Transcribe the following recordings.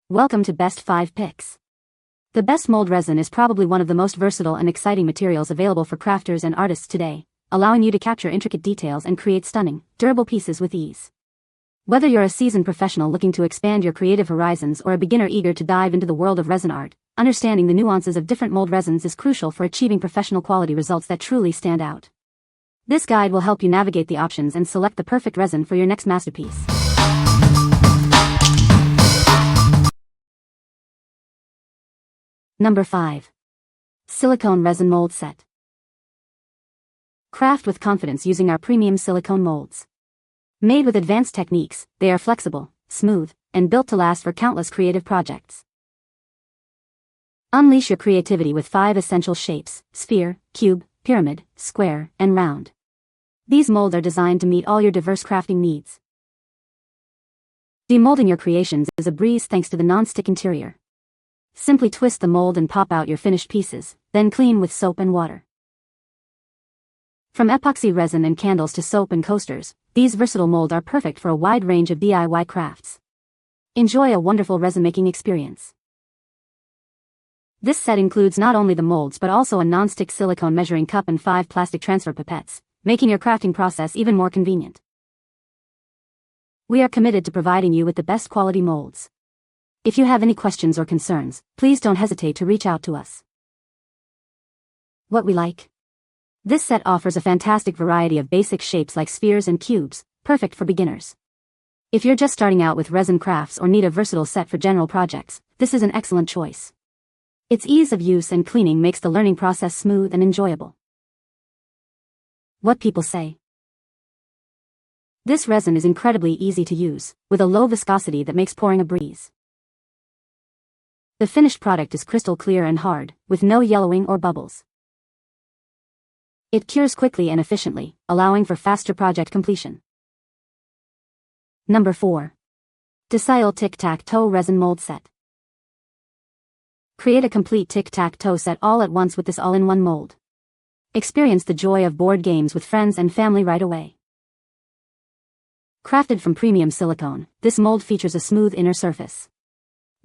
Welcome to Best 5 Picks. The best mold resin is probably one of the most versatile and exciting materials available for crafters and artists today, allowing you to capture intricate details and create stunning, durable pieces with ease. Whether you're a seasoned professional looking to expand your creative horizons or a beginner eager to dive into the world of resin art, understanding the nuances of different mold resins is crucial for achieving professional quality results that truly stand out. This guide will help you navigate the options and select the perfect resin for your next masterpiece. Number 5. Silicone Resin Mold Set. Craft with confidence using our premium silicone molds. Made with advanced techniques, they are flexible, smooth, and built to last for countless creative projects. Unleash your creativity with 5 essential shapes: sphere, cube, pyramid, square, and round. These molds are designed to meet all your diverse crafting needs. Demolding your creations is a breeze thanks to the non-stick interior. Simply twist the mold and pop out your finished pieces, then clean with soap and water. From epoxy resin and candles to soap and coasters, these versatile molds are perfect for a wide range of DIY crafts. Enjoy a wonderful resin-making experience. This set includes not only the molds but also a non-stick silicone measuring cup and 5 plastic transfer pipettes, making your crafting process even more convenient. We are committed to providing you with the best quality molds. If you have any questions or concerns, please don't hesitate to reach out to us. What we like. This set offers a fantastic variety of basic shapes like spheres and cubes, perfect for beginners. If you're just starting out with resin crafts or need a versatile set for general projects, this is an excellent choice. Its ease of use and cleaning makes the learning process smooth and enjoyable. What people say. This resin is incredibly easy to use, with a low viscosity that makes pouring a breeze. The finished product is crystal clear and hard, with no yellowing or bubbles. It cures quickly and efficiently, allowing for faster project completion. Number 4. DECYOOL Tic-Tac-Toe Resin Mold Set. Create a complete tic-tac-toe set all at once with this all-in-one mold. Experience the joy of board games with friends and family right away. Crafted from premium silicone, this mold features a smooth inner surface.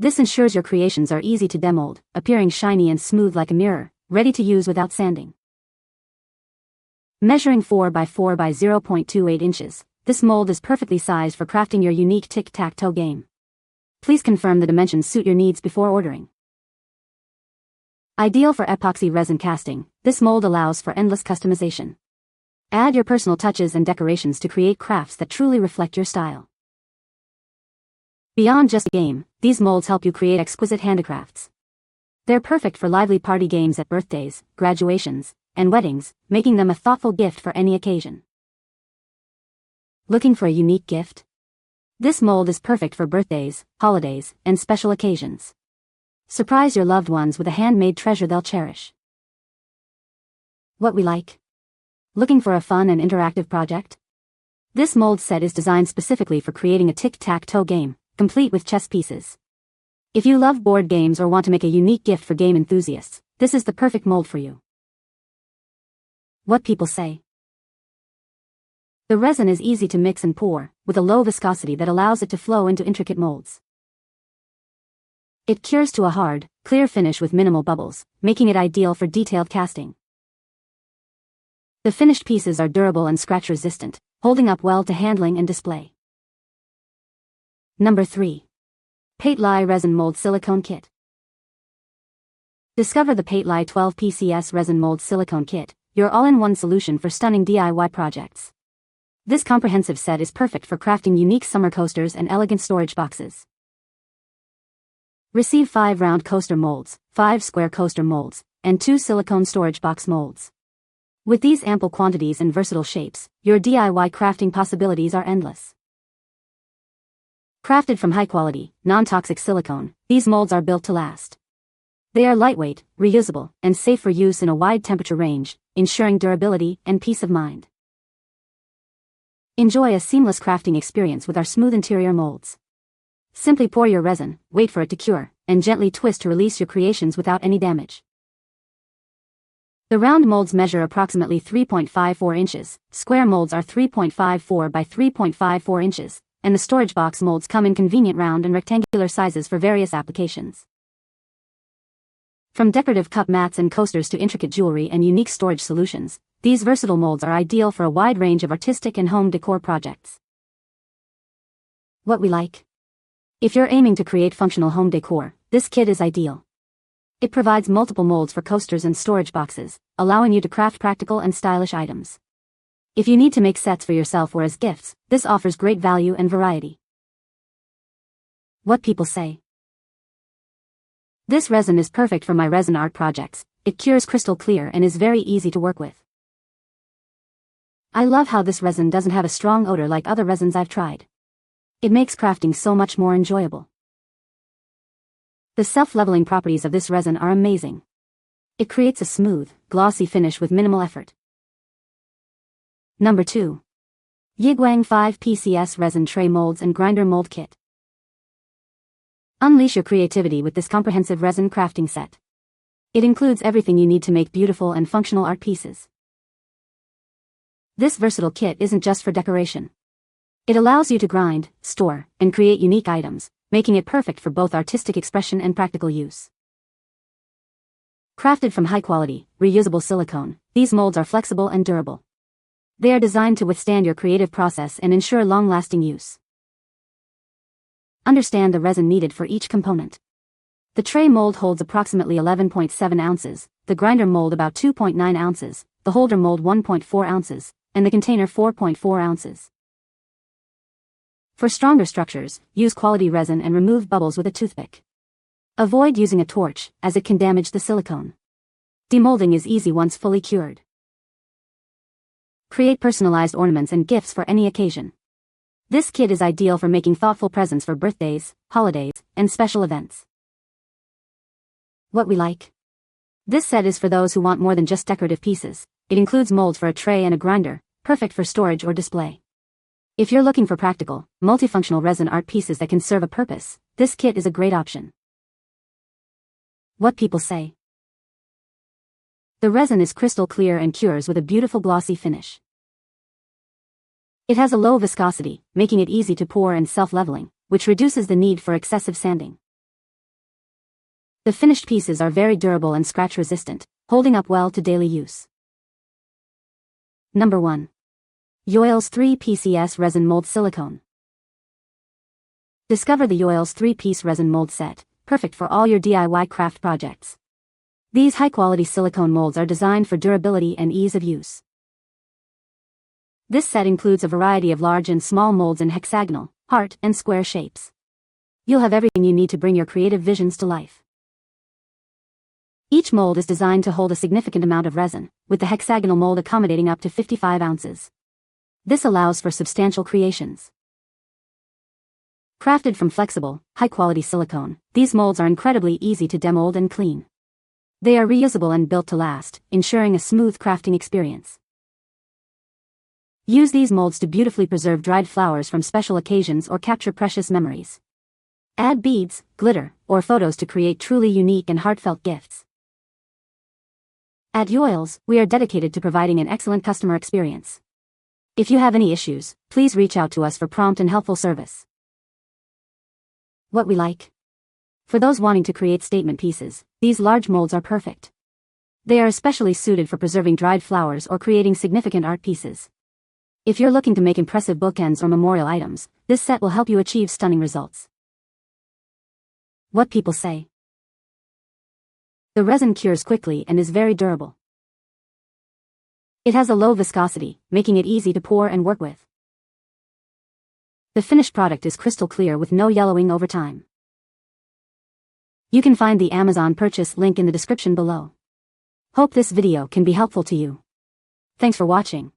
This ensures your creations are easy to demold, appearing shiny and smooth like a mirror, ready to use without sanding. Measuring 4 by 4 by 0.28 inches, this mold is perfectly sized for crafting your unique tic-tac-toe game. Please confirm the dimensions suit your needs before ordering. Ideal for epoxy resin casting, this mold allows for endless customization. Add your personal touches and decorations to create crafts that truly reflect your style. Beyond just a game, these molds help you create exquisite handicrafts. They're perfect for lively party games at birthdays, graduations, and weddings, making them a thoughtful gift for any occasion. Looking for a unique gift? This mold is perfect for birthdays, holidays, and special occasions. Surprise your loved ones with a handmade treasure they'll cherish. What we like. Looking for a fun and interactive project? This mold set is designed specifically for creating a tic-tac-toe game, complete with chess pieces. If you love board games or want to make a unique gift for game enthusiasts, this is the perfect mold for you. What people say. The resin is easy to mix and pour, with a low viscosity that allows it to flow into intricate molds. It cures to a hard, clear finish with minimal bubbles, making it ideal for detailed casting. The finished pieces are durable and scratch-resistant, holding up well to handling and display. Number 3. Patelai Resin Mold Silicone Kit. Discover the Patelai 12 PCS Resin Mold Silicone Kit, your all-in-one solution for stunning DIY projects. This comprehensive set is perfect for crafting unique summer coasters and elegant storage boxes. Receive 5 round coaster molds, 5 square coaster molds, and 2 silicone storage box molds. With these ample quantities and versatile shapes, your DIY crafting possibilities are endless. Crafted from high-quality, non-toxic silicone, these molds are built to last. They are lightweight, reusable, and safe for use in a wide temperature range, ensuring durability and peace of mind. Enjoy a seamless crafting experience with our smooth interior molds. Simply pour your resin, wait for it to cure, and gently twist to release your creations without any damage. The round molds measure approximately 3.54 inches, square molds are 3.54 by 3.54 inches, and the storage box molds come in convenient round and rectangular sizes for various applications. From decorative cup mats and coasters to intricate jewelry and unique storage solutions, these versatile molds are ideal for a wide range of artistic and home decor projects. What we like. If you're aiming to create functional home decor, this kit is ideal. It provides multiple molds for coasters and storage boxes, allowing you to craft practical and stylish items. If you need to make sets for yourself or as gifts, this offers great value and variety. What people say. This resin is perfect for my resin art projects. It cures crystal clear and is very easy to work with. I love how this resin doesn't have a strong odor like other resins I've tried. It makes crafting so much more enjoyable. The self-leveling properties of this resin are amazing. It creates a smooth, glossy finish with minimal effort. Number 2. YIGWANG 5 PCS Resin Tray Molds and Grinder Mold Kit. Unleash your creativity with this comprehensive resin crafting set. It includes everything you need to make beautiful and functional art pieces. This versatile kit isn't just for decoration. It allows you to grind, store, and create unique items, making it perfect for both artistic expression and practical use. Crafted from high-quality, reusable silicone, these molds are flexible and durable. They are designed to withstand your creative process and ensure long-lasting use. Understand the resin needed for each component. The tray mold holds approximately 11.7 ounces, the grinder mold about 2.9 ounces, the holder mold 1.4 ounces, and the container 4.4 ounces. For stronger structures, use quality resin and remove bubbles with a toothpick. Avoid using a torch, as it can damage the silicone. Demolding is easy once fully cured. Create personalized ornaments and gifts for any occasion. This kit is ideal for making thoughtful presents for birthdays, holidays, and special events. What we like. This set is for those who want more than just decorative pieces. It includes molds for a tray and a grinder, perfect for storage or display. If you're looking for practical, multifunctional resin art pieces that can serve a purpose, this kit is a great option. What people say. The resin is crystal clear and cures with a beautiful glossy finish. It has a low viscosity, making it easy to pour and self-leveling, which reduces the need for excessive sanding. The finished pieces are very durable and scratch-resistant, holding up well to daily use. Number 1. YOILES 3 PCS Resin Mold Silicone. Discover the YOILES 3-piece resin mold set, perfect for all your DIY craft projects. These high-quality silicone molds are designed for durability and ease of use. This set includes a variety of large and small molds in hexagonal, heart, and square shapes. You'll have everything you need to bring your creative visions to life. Each mold is designed to hold a significant amount of resin, with the hexagonal mold accommodating up to 55 ounces. This allows for substantial creations. Crafted from flexible, high-quality silicone, these molds are incredibly easy to demold and clean. They are reusable and built to last, ensuring a smooth crafting experience. Use these molds to beautifully preserve dried flowers from special occasions or capture precious memories. Add beads, glitter, or photos to create truly unique and heartfelt gifts. At YOILES, we are dedicated to providing an excellent customer experience. If you have any issues, please reach out to us for prompt and helpful service. What we like. For those wanting to create statement pieces, these large molds are perfect. They are especially suited for preserving dried flowers or creating significant art pieces. If you're looking to make impressive bookends or memorial items, this set will help you achieve stunning results. What people say. The resin cures quickly and is very durable. It has a low viscosity, making it easy to pour and work with. The finished product is crystal clear with no yellowing over time. You can find the Amazon purchase link in the description below. Hope this video can be helpful to you. Thanks for watching.